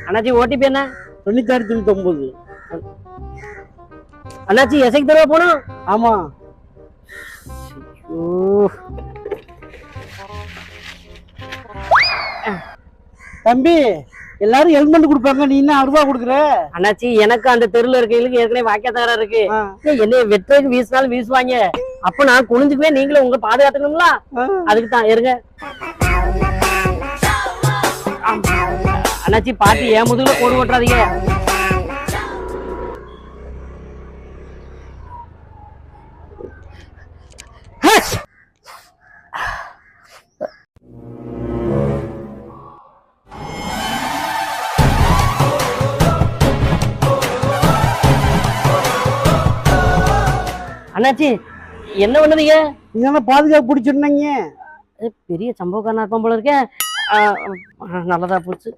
அண்ணாச்சி ஓடிபி என்ன? 9699. அண்ணாச்சி எசைக்கு தடவை போகணும். ஆமா. தம்பி எல்லாரும் ஹெல்மெட் கொடுப்பாங்க, நீ என்ன 60 ரூபா கொடுக்குற? அண்ணாச்சி எனக்கு அந்த தெருல இருக்கவங்களுக்கு ஏற்கனவே வாக்கிய தகராறு இருக்கு. என்னைய வெட்டுறதுக்கு வீசினாலும் வீசுவாங்க. அப்ப நான் குனிஞ்சுக்குவே, நீங்களும் உங்களை பாதுகாத்துக்கணுங்களா? அதுக்கு தான் இருங்க. அண்ணாச்சி பாத்து ஏன் முதுகுல போடு ஓட்டுறாதீங்க. அண்ணாச்சி என்ன பண்ணுறீங்க? நீங்க பாதுகாப்பு பிடிச்சிருந்தீங்க. பெரிய சம்பவக்காரனா இருப்பான் போல இருக்கேன். நல்லதா போச்சு.